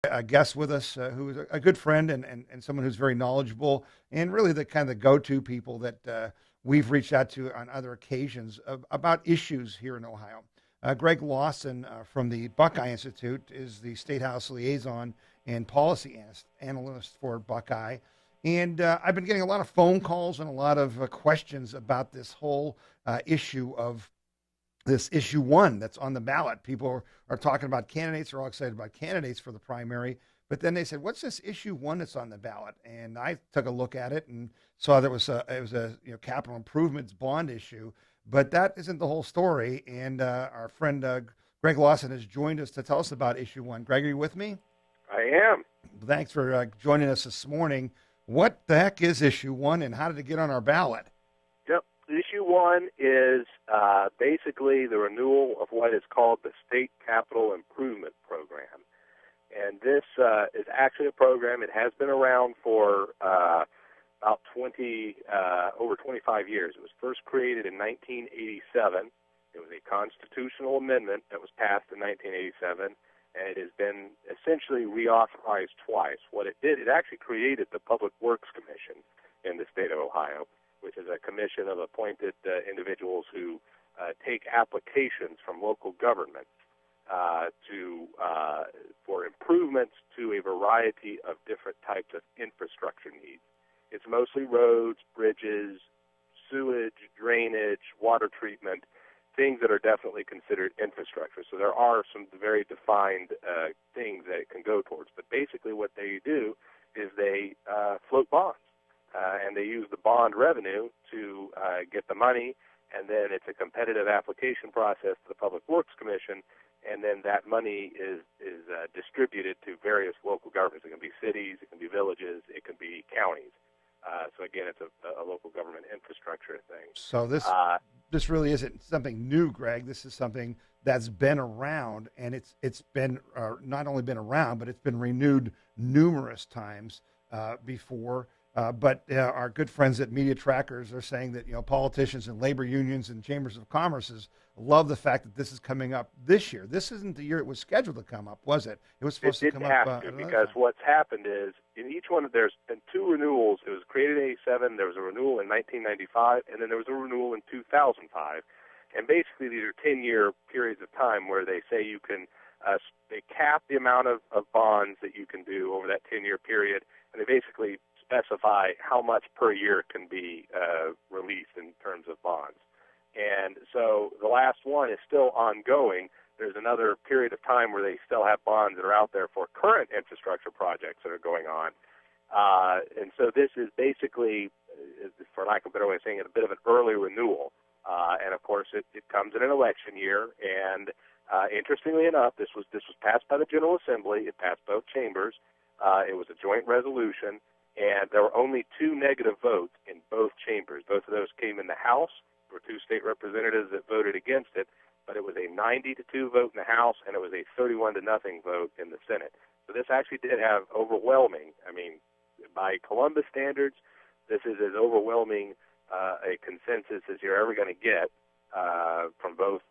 A guest with us who is a good friend and someone who's very knowledgeable and really the kind of go-to people that we've reached out to on other occasions about issues here in Ohio. Greg Lawson from the Buckeye Institute is the State House liaison and policy analyst for Buckeye. And I've been getting a lot of phone calls and a lot of questions about this whole issue of this issue one that's on the ballot. People are talking about candidates, are all excited about candidates for the primary. But then they said, what's this issue one that's on the ballot? And I took a look at it and saw there was it was a capital improvements bond issue. But that isn't the whole story. And our friend Greg Lawson has joined us to tell us about issue one. Greg, are you with me? I am. Thanks for joining us this morning. What the heck is issue one and how did it get on our ballot? Yep. Issue one is basically the renewal of what is called the State Capital Improvement Program. And this is actually a program. It has been around for about over 25 years. It was first created in 1987. It was a constitutional amendment that was passed in 1987, and it has been essentially reauthorized twice. What it did, it actually created the Public Works Commission in the state of Ohio, which is a commission of appointed individuals who take applications from local governments for improvements to a variety of different types of infrastructure needs. It's mostly roads, bridges, sewage, drainage, water treatment, things that are definitely considered infrastructure. So there are some very defined things that it can go towards. But basically what they do is they float bonds, and they use the bond revenue to get the money, and then it's a competitive application process to the Public Works Commission, and then that money is distributed to various local governments. It can be cities, it can be villages, it can be counties. So again, it's a local government infrastructure thing. So this really isn't something new, Greg. This is something that's been around, and it's been not only been around, but it's been renewed numerous times before. But our good friends at Media Trackers are saying that politicians and labor unions and chambers of commerces love the fact that this is coming up this year. This isn't the year it was scheduled to come up, was it? It was supposed to come up. Because what's happened is in each one, there's been two renewals. It was created in '87. There was a renewal in 1995, and then there was a renewal in 2005. And basically, these are 10-year periods of time where they say you can they cap the amount of bonds that you can do over that 10-year period, and they basically specify how much per year can be released in terms of bonds. And so the last one is still ongoing. There's another period of time where they still have bonds that are out there for current infrastructure projects that are going on. And so this is basically, for lack of a better way of saying it, a bit of an early renewal. And of course, it comes in an election year. And interestingly enough, this was passed by the General Assembly. It passed both chambers. It was a joint resolution. And there were only 2 negative votes in both chambers. Both of those came in the House. There were 2 state representatives that voted against it, but it was a 90-2 vote in the House, and it was a 31-0 vote in the Senate. So this actually did have overwhelming, by Columbus standards, this is as overwhelming a consensus as you're ever going to get from both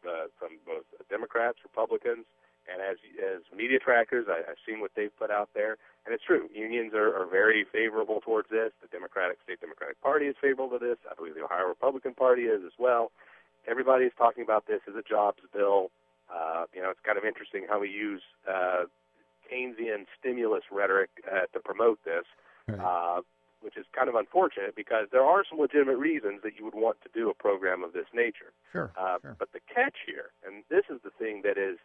Democrats, Republicans, and as media trackers, I've seen what they've put out there. And it's true. Unions are very favorable towards this. The State Democratic Party is favorable to this. I believe the Ohio Republican Party is as well. Everybody is talking about this as a jobs bill. It's kind of interesting how we use Keynesian stimulus rhetoric to promote this, right. Which is kind of unfortunate because there are some legitimate reasons that you would want to do a program of this nature. Sure. Sure. But the catch here, and this is the thing that is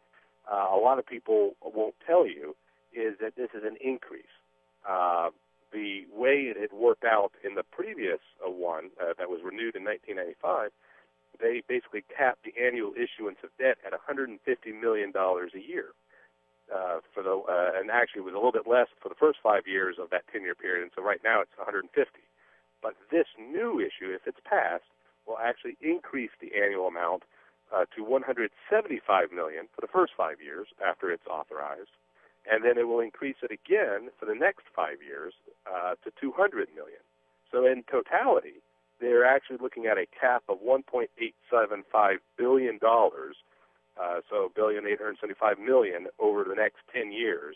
a lot of people won't tell you, is that this is an increase. The way it had worked out in the previous one that was renewed in 1995, they basically capped the annual issuance of debt at $150 million a year. And actually it was a little bit less for the first 5 years of that 10-year period, and so right now it's 150. But this new issue, if it's passed, will actually increase the annual amount to $175 million for the first 5 years after it's authorized, and then it will increase it again for the next 5 years to $200 million. So in totality, they're actually looking at a cap of $1.875 billion, so $1,875 million over the next 10 years.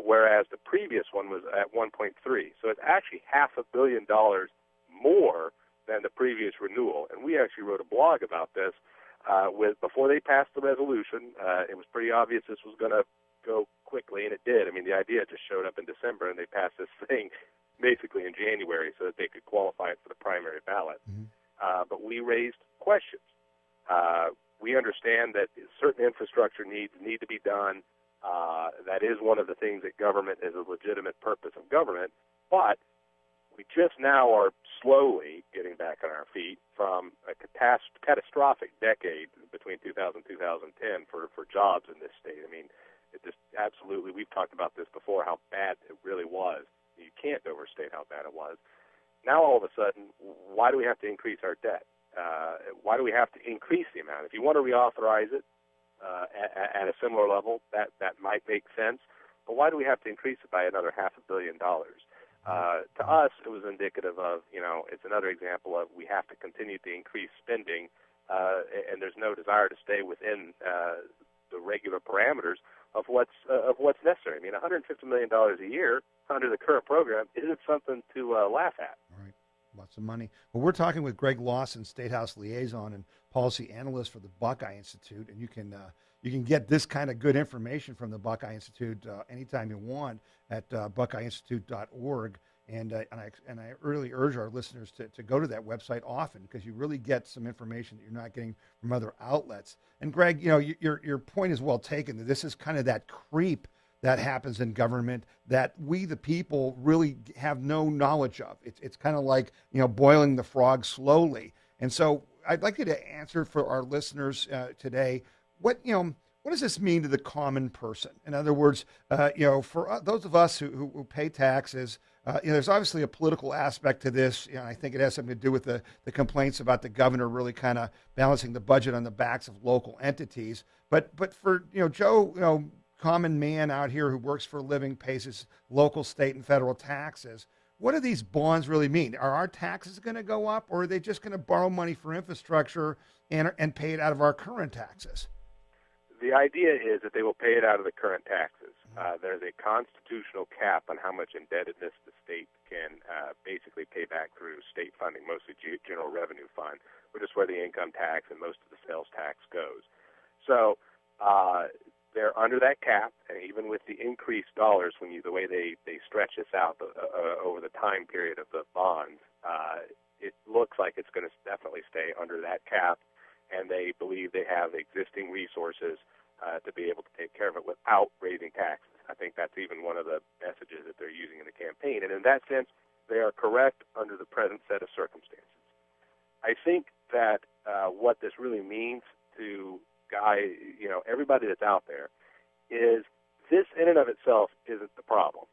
whereas the previous one was at 1.3. So it's actually $500 million more than the previous renewal. And we actually wrote a blog about this before they passed the resolution. It was pretty obvious this was going to go quickly, and it did. I mean, the idea just showed up in December, and they passed this thing basically in January so that they could qualify it for the primary ballot. Mm-hmm. But we raised questions. We understand that certain infrastructure needs need to be done. That is one of the things that government is a legitimate purpose of government, but we just now are slowly getting back on our feet from a catastrophic decade between 2000 and 2010 for jobs in this state. I mean, it just absolutely, we've talked about this before, how bad it really was. You can't overstate how bad it was. Now all of a sudden, why do we have to increase our debt? Why do we have to increase the amount? If you want to reauthorize it at a similar level, that might make sense. But why do we have to increase it by another $500 million? To us, it was indicative of, it's another example of we have to continue to increase spending, and there's no desire to stay within the regular parameters of what's necessary. I mean, $150 million a year under the current program isn't something to laugh at. All right. Lots of money. Well, we're talking with Greg Lawson, State House Liaison and Policy Analyst for the Buckeye Institute, and you can get this kind of good information from the Buckeye Institute anytime you want at buckeyeinstitute.org. And I really urge our listeners to go to that website often, because you really get some information that you're not getting from other outlets. And Greg, your point is well taken. That this is kind of that creep that happens in government that we, the people, really have no knowledge of. It's kind of like boiling the frog slowly. And so I'd like you to answer for our listeners today. What does this mean to the common person? In other words, for those of us who pay taxes, there's obviously a political aspect to this. I think it has something to do with the complaints about the governor really kind of balancing the budget on the backs of local entities. But for Joe, common man out here who works for a living, pays his local, state, and federal taxes, what do these bonds really mean? Are our taxes going to go up, or are they just going to borrow money for infrastructure and pay it out of our current taxes? The idea is that they will pay it out of the current taxes. There's a constitutional cap on how much indebtedness the state can basically pay back through state funding, mostly general revenue fund, which is where the income tax and most of the sales tax goes. So they're under that cap, and even with the increased dollars, the way they stretch this out over the time period of the bonds, it looks like it's going to definitely stay under that cap, and they believe they have existing resources to be able to take care of it without raising taxes. I think that's even one of the messages that they're using in the campaign, and in that sense, they are correct under the present set of circumstances. I think that what this really means to everybody that's out there is this in and of itself isn't the problem.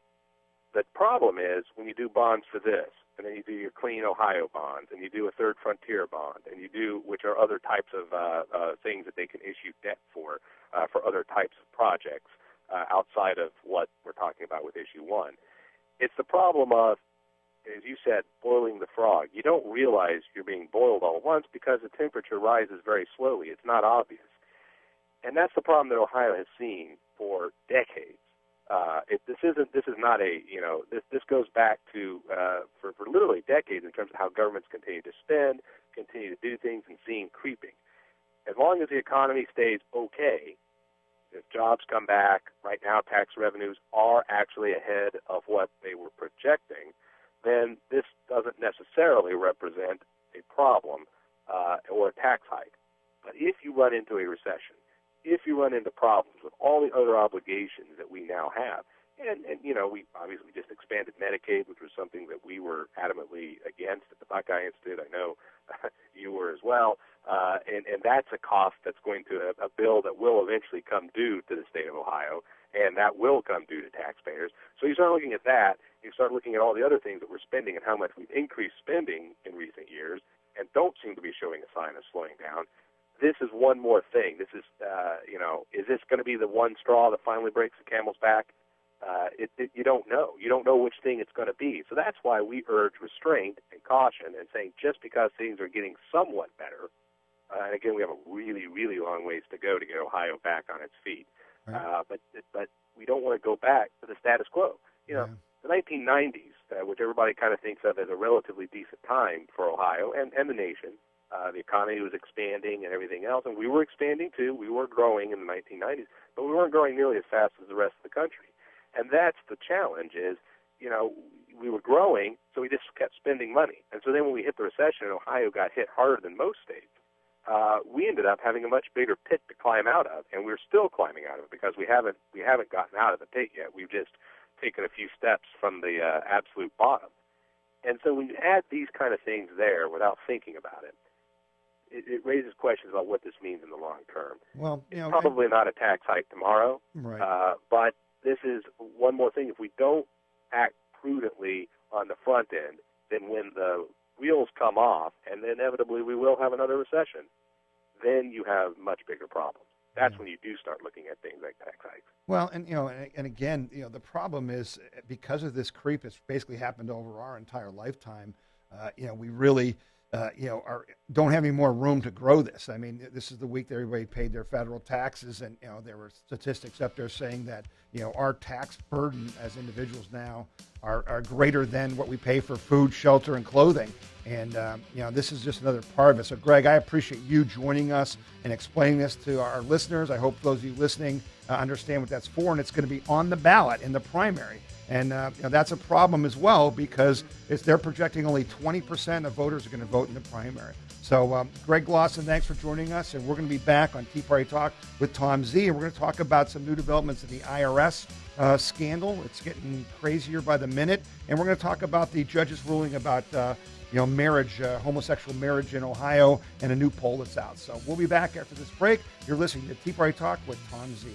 The problem is when you do bonds for this, and then you do your Clean Ohio bonds, and you do a Third Frontier bond, and you do, which are other types of things that they can issue debt for other types of projects outside of what we're talking about with Issue 1. It's the problem of, as you said, boiling the frog. You don't realize you're being boiled all at once because the temperature rises very slowly. It's not obvious. And that's the problem that Ohio has seen for decades. This goes back to for literally decades in terms of how governments continue to spend, continue to do things, and seeing creeping. As long as the economy stays okay, if jobs come back, right now tax revenues are actually ahead of what they were projecting, then this doesn't necessarily represent a problem or a tax hike. But if you run into a recession, if you run into problems with all the other obligations that we now have, and we obviously just expanded Medicaid, which was something that we were adamantly against at the Buckeye Institute. I know you were as well. And that's a cost that's going to, a bill that will eventually come due to the state of Ohio, and that will come due to taxpayers. So you start looking at that, you start looking at all the other things that we're spending and how much we've increased spending in recent years and don't seem to be showing a sign of slowing down. This is one more thing. This is, is this going to be the one straw that finally breaks the camel's back? You don't know. You don't know which thing it's going to be. So that's why we urge restraint and caution and saying just because things are getting somewhat better, and again, we have a really, really long ways to go to get Ohio back on its feet. Right. But we don't want to go back to the status quo. You know, the 1990s, which everybody kind of thinks of as a relatively decent time for Ohio and the nation. The economy was expanding and everything else, and we were expanding too. We were growing in the 1990s, but we weren't growing nearly as fast as the rest of the country. And that's the challenge is, you know, we were growing, so we just kept spending money. And so then when we hit the recession and Ohio got hit harder than most states, we ended up having a much bigger pit to climb out of, and we're still climbing out of it because we haven't gotten out of the pit yet. We've just taken a few steps from the absolute bottom. And so when you add these kind of things there without thinking about it, it raises questions about what this means in the long term. Well, you know, probably not a tax hike tomorrow, right. But this is one more thing. If we don't act prudently on the front end, then when the wheels come off, and inevitably we will have another recession, then you have much bigger problems. That's when you do start looking at things like tax hikes. Well, and you know, and again, you know, the problem is because of this creep, it's basically happened over our entire lifetime. You know, we really, you know, don't have any more room to grow this. I mean, this is the week that everybody paid their federal taxes, and you know, there were statistics up there saying that you know our tax burden as individuals now are greater than what we pay for food, shelter, and clothing. And, you know, this is just another part of it. So, Greg, I appreciate you joining us and explaining this to our listeners. I hope those of you listening understand what that's for, and it's going to be on the ballot in the primary. And, you know, that's a problem as well because they're projecting only 20% of voters are going to vote in the primary. So, Greg Lawson, thanks for joining us. And we're going to be back on Tea Party Talk with TomZ, and we're going to talk about some new developments in the IRS scandal. It's getting crazier by the minute. And we're going to talk about the judge's ruling about, you know, marriage, homosexual marriage in Ohio, and a new poll that's out. So we'll be back after this break. You're listening to Tea Party Talk with TomZ.